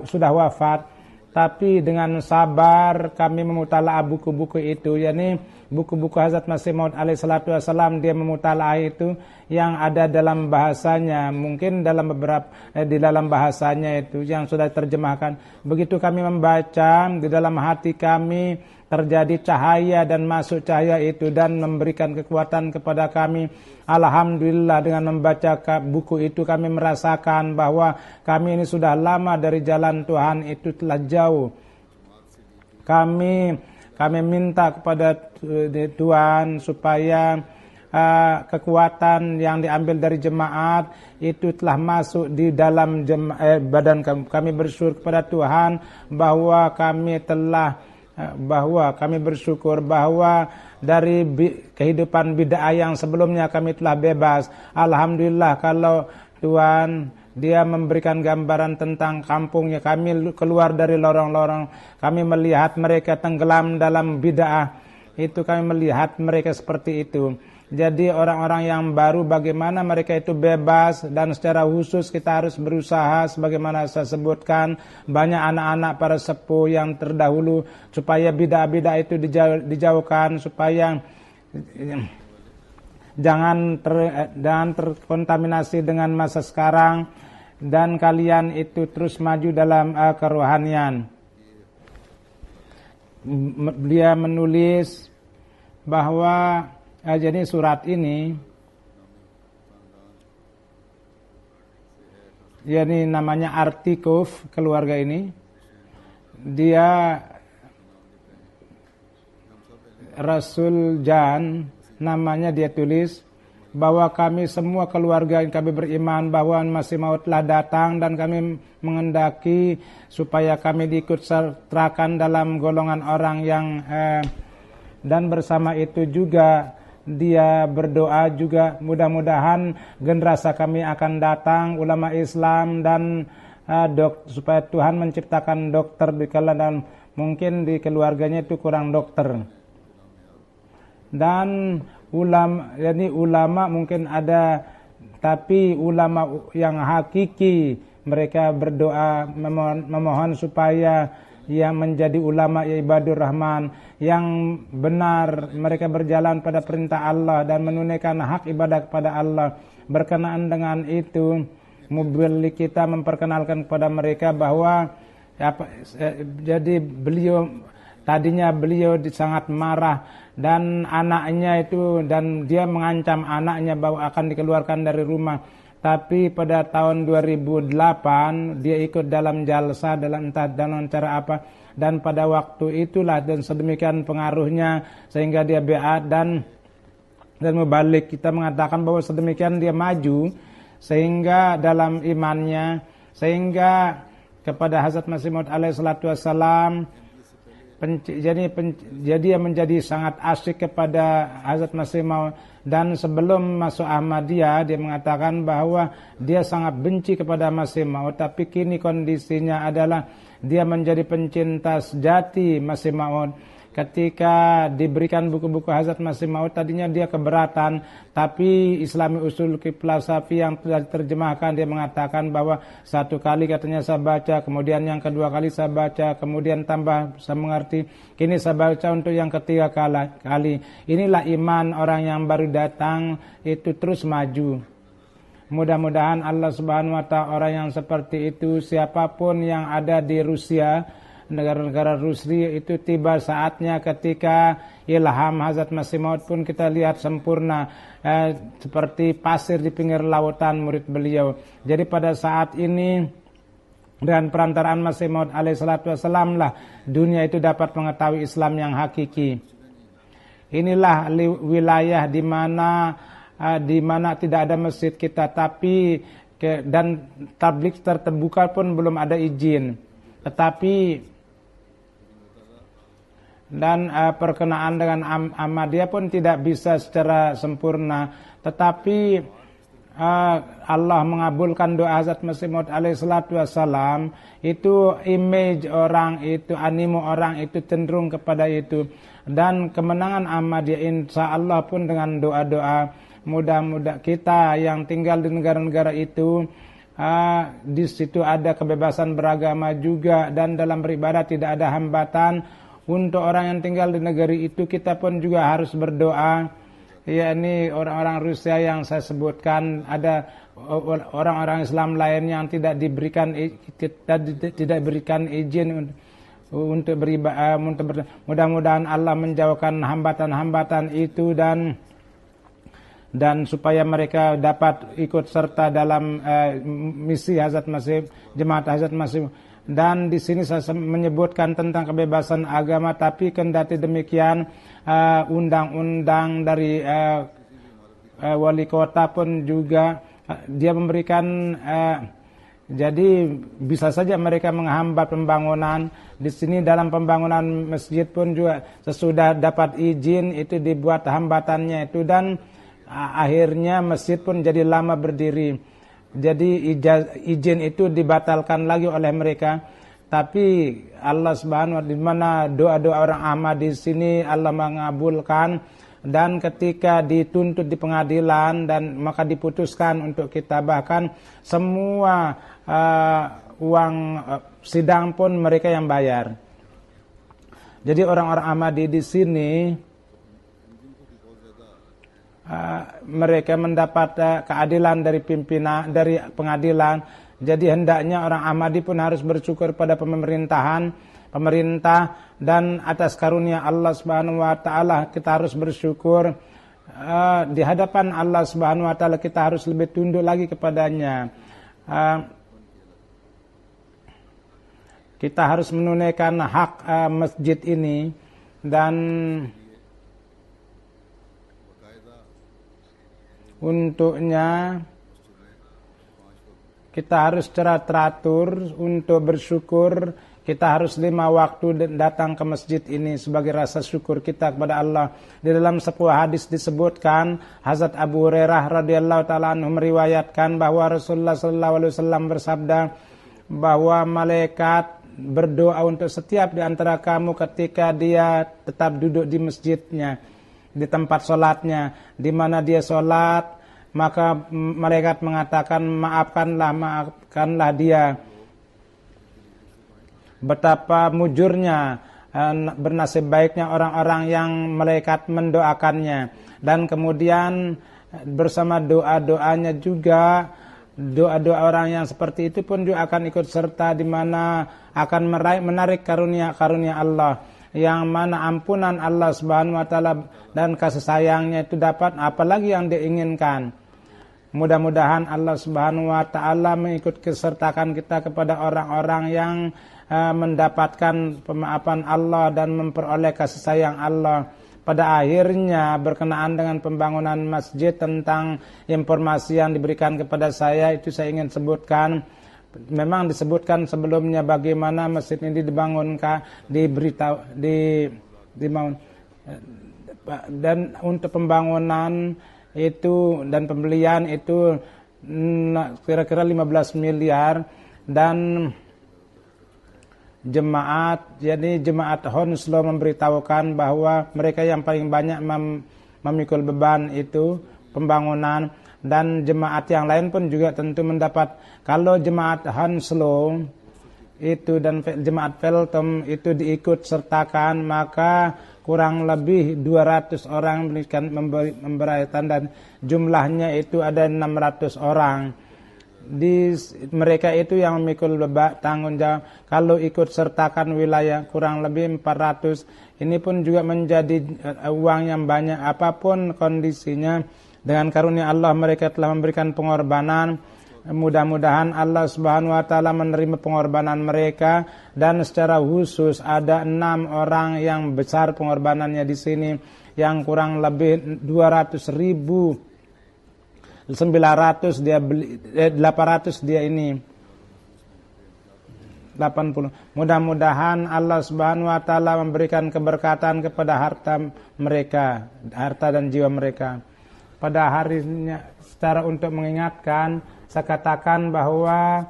sudah wafat. Tapi dengan sabar kami memutalaah buku-buku itu, yakni buku-buku Hazrat Masih Maud alaihissalatu wassalam, dia memutalaah itu yang ada dalam bahasanya, mungkin dalam beberapa di dalam bahasanya itu yang sudah terjemahkan. Begitu kami membaca, di dalam hati kami terjadi cahaya dan masuk cahaya itu dan memberikan kekuatan kepada kami. Alhamdulillah, dengan membaca buku itu kami merasakan bahwa kami ini sudah lama dari jalan Tuhan itu telah jauh. Kami minta kepada Tuhan supaya kekuatan yang diambil dari jemaat itu telah masuk di dalam badan kami. Kami bersyukur kepada Tuhan bahwa kami bersyukur bahwa dari kehidupan bid'ah yang sebelumnya kami telah bebas. Alhamdulillah, kalau Tuhan dia memberikan gambaran tentang kampungnya, kami keluar dari lorong-lorong, kami melihat mereka tenggelam dalam bid'ah, itu kami melihat mereka seperti itu. Jadi orang-orang yang baru bagaimana mereka itu bebas, dan secara khusus kita harus berusaha sebagaimana saya sebutkan banyak anak-anak para sepuh yang terdahulu supaya bid'ah-bid'ah itu dijauhkan, supaya jangan terkontaminasi dengan masa sekarang, dan kalian itu terus maju dalam kerohanian. Dia menulis bahwa jadi surat ini, yani namanya Artikuf, keluarga ini, dia Rasul Jan namanya, dia tulis bahwa kami semua keluarga yang kami beriman bahwa Masih Maud telah datang, dan kami mengendaki supaya kami diikut sertakan dalam golongan orang yang dan bersama itu juga dia berdoa juga mudah-mudahan generasi kami akan datang ulama Islam dan supaya Tuhan menciptakan dokter di kala, dan mungkin di keluarganya itu kurang dokter. Dan ulama mungkin ada, tapi ulama yang hakiki mereka berdoa memohon supaya yang menjadi ulama ibadur rahman yang benar, mereka berjalan pada perintah Allah dan menunaikan hak ibadah kepada Allah. Berkenaan dengan itu, mobil kita memperkenalkan kepada mereka bahwa jadi tadinya beliau sangat marah dan anaknya itu, dan dia mengancam anaknya bahwa akan dikeluarkan dari rumah. Tapi pada tahun 2008 dia ikut dalam jalsa, dalam entah dalam cara apa, dan pada waktu itulah dan sedemikian pengaruhnya sehingga dia beat dan mubalik. Kita mengatakan bahwa sedemikian dia maju sehingga dalam imannya, sehingga kepada Hazrat Masih Maud alaihissalatu wassalam, jadi dia menjadi sangat asyik kepada Hazrat Masih Maud. Dan sebelum masuk Ahmadiyah dia mengatakan bahwa dia sangat benci kepada Masih Maud, tapi kini kondisinya adalah dia menjadi pencinta sejati Masih Maud. Ketika diberikan buku-buku Hazrat Masih Maud, tadinya dia keberatan, tapi Islami Usul Qiblah Safi yang telah diterjemahkan, dia mengatakan bahwa satu kali katanya saya baca, kemudian yang kedua kali saya baca, kemudian tambah saya mengerti, kini saya baca untuk yang ketiga kali. Inilah iman orang yang baru datang itu terus maju. Mudah-mudahan Allah Subhanahu wa ta'ala orang yang seperti itu, siapapun yang ada di Rusia, negara-negara Rusia itu tiba saatnya ketika ilham Hazrat Masih Maud pun kita lihat sempurna, seperti pasir di pinggir lautan murid beliau. Jadi pada saat ini dengan perantaraan Masih Maud alaihissalatu wassalam lah dunia itu dapat mengetahui Islam yang hakiki. Inilah wilayah di mana tidak ada masjid kita, tapi dan tabligh terbuka pun belum ada izin. Tetapi dan perkenaan dengan Ahmadiyah pun tidak bisa secara sempurna. Tetapi Allah mengabulkan doa Hazrat Masih Maud alaihissalatu wassalam, itu image orang itu, animo orang itu cenderung kepada itu. Dan kemenangan Ahmadiyah insya Allah pun dengan doa-doa, mudah-mudahan kita yang tinggal di negara-negara itu, di situ ada kebebasan beragama juga, dan dalam beribadah tidak ada hambatan. Untuk orang yang tinggal di negeri itu kita pun juga harus berdoa. Ya, ini orang-orang Rusia yang saya sebutkan, ada orang-orang Islam lain yang tidak diberikan izin untuk beribadah. Mudah-mudahan Allah menjauhkan hambatan-hambatan itu dan supaya mereka dapat ikut serta dalam misi Hazrat Masih, jemaat Hazrat Masih. Dan di sini saya menyebutkan tentang kebebasan agama, tapi kendati demikian undang-undang dari wali kota pun juga dia memberikan, jadi bisa saja mereka menghambat pembangunan. Di sini dalam pembangunan masjid pun juga sesudah dapat izin itu dibuat hambatannya itu, dan akhirnya masjid pun jadi lama berdiri. Jadi izin itu dibatalkan lagi oleh mereka. Tapi Allah Subhanahu wa taala, di mana doa-doa orang Ahmad di sini Allah mengabulkan, dan ketika dituntut di pengadilan dan maka diputuskan untuk kita, bahkan semua uang sidang pun mereka yang bayar. Jadi orang-orang Ahmadi di sini mereka mendapat keadilan dari pimpinan, dari pengadilan. Jadi hendaknya orang Ahmadi pun harus bersyukur pada pemerintah, dan atas karunia Allah Subhanahu wa taala kita harus bersyukur. Di hadapan Allah Subhanahu wa taala kita harus lebih tunduk lagi kepadanya. Kita harus menunaikan hak masjid ini, dan untuknya kita harus secara teratur untuk bersyukur. Kita harus 5 waktu datang ke masjid ini sebagai rasa syukur kita kepada Allah. Di dalam sebuah hadis disebutkan, Hazrat Abu Hurairah radhiyallahu taala anhu meriwayatkan bahwa Rasulullah sallallahu alaihi wasallam bersabda bahwa malaikat berdoa untuk setiap di antara kamu ketika dia tetap duduk di masjidnya, di tempat sholatnya, di mana dia sholat, maka malaikat mengatakan maafkanlah dia. Betapa mujurnya, bernasib baiknya orang-orang yang malaikat mendoakannya. Dan kemudian bersama doa-doanya juga, doa-doa orang yang seperti itu pun juga akan ikut serta, di mana akan menarik karunia-karunia Allah, yang mana ampunan Allah Subhanahu wa taala dan kasih sayangnya itu dapat, apalagi yang diinginkan. Mudah-mudahan Allah Subhanahu wa taala mengikut kesertakan kita kepada orang-orang yang mendapatkan pemaafan Allah dan memperoleh kasih sayang Allah. Pada akhirnya berkenaan dengan pembangunan masjid, tentang informasi yang diberikan kepada saya itu saya ingin sebutkan. Memang disebutkan sebelumnya bagaimana masjid ini dibangunkan, dibangun, dan untuk pembangunan itu dan pembelian itu kira-kira 15 miliar, dan jemaat Hounslow memberitahukan bahwa mereka yang paling banyak memikul beban itu pembangunan, dan jemaat yang lain pun juga tentu mendapat. Kalau jemaat Hounslow itu dan jemaat Feltham itu diikut sertakan, maka kurang lebih 200 orang memberikan dan jumlahnya itu ada 600 orang. mereka itu yang memikul tanggung jawab. Kalau ikut sertakan wilayah kurang lebih 400, ini pun juga menjadi uang yang banyak. Apapun kondisinya, dengan karunia Allah mereka telah memberikan pengorbanan. Mudah-mudahan Allah Subhanahu wa taala menerima pengorbanan mereka, dan secara khusus ada 6 orang yang besar pengorbanannya di sini, yang kurang lebih 200.000. 900 dia beli, 800 dia ini 80. Mudah-mudahan Allah Subhanahu wa taala memberikan keberkatan kepada harta mereka, harta dan jiwa mereka. Pada harinya, secara untuk mengingatkan, saya katakan bahwa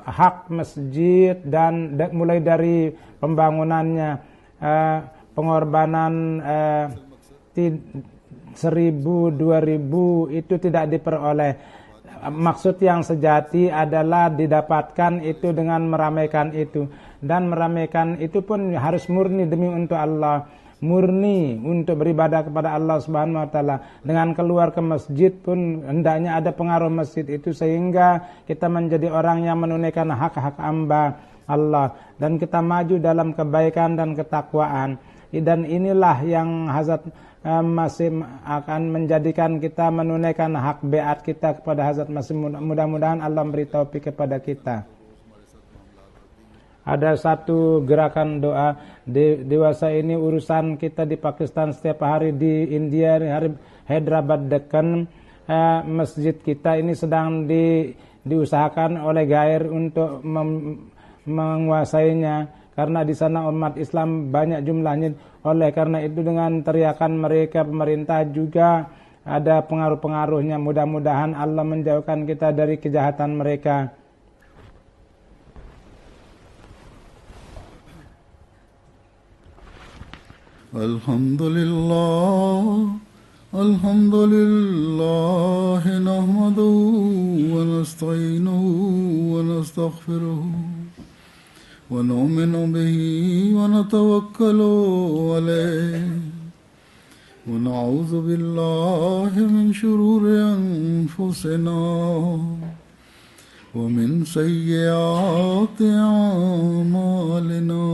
hak masjid dan mulai dari pembangunannya, pengorbanan 1.000, 2.000 itu tidak diperoleh. Maksud yang sejati adalah didapatkan itu dengan meramaikan itu, dan meramaikan itu pun harus murni demi untuk Allah, murni untuk beribadah kepada Allah Subhanahu wa taala. Dengan keluar ke masjid pun hendaknya ada pengaruh masjid itu, sehingga kita menjadi orang yang menunaikan hak-hak hamba Allah, dan kita maju dalam kebaikan dan ketakwaan. Dan inilah yang Hazrat masih akan menjadikan kita menunaikan hak beat kita kepada Hazrat Masih. Mudah-mudahan Allah beri taufik kepada kita. Ada satu gerakan doa dewasa ini, urusan kita di Pakistan setiap hari, di India, hari Hyderabad Deccan, masjid kita ini sedang diusahakan oleh Gair untuk menguasainya, karena di sana umat Islam banyak jumlahnya. Oleh karena itu dengan teriakan mereka, pemerintah juga ada pengaruh-pengaruhnya. Mudah-mudahan Allah menjauhkan kita dari kejahatan mereka. Alhamdulillah, alhamdulillah, nahmaduhu wa nasta'inuhu wa nastaghfiruh. ونؤمن به ونتوكل عليه ونعوذ بالله من شرور أنفسنا ومن سيئات أعمالنا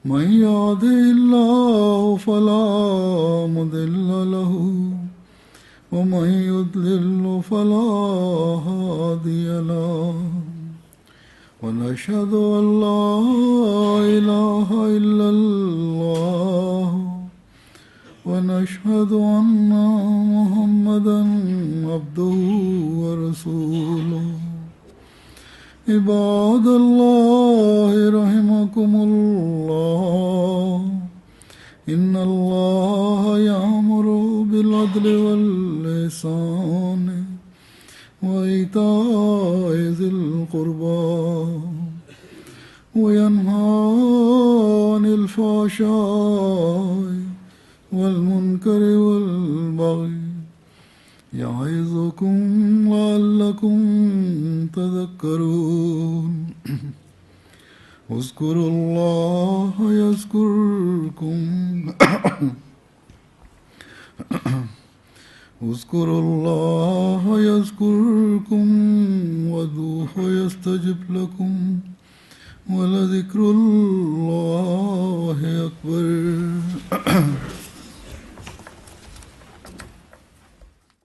من يهده الله فلا مضل له ومن يضلل فلا هادي له ونشهد أن لا إله إلا الله ونشهد أن محمدا عبده ورسوله عباد الله رحمكم الله إن الله يأمر بالعدل والإحسان وإيتاء ذي القربى وينهى عن الفحشاء والمنكر والبغي يعظكم لعلكم تذكرون اذكروا الله يذكركم اذكروا الله يذكركم وادعوه يستجب لكم ولذكر الله أكبر.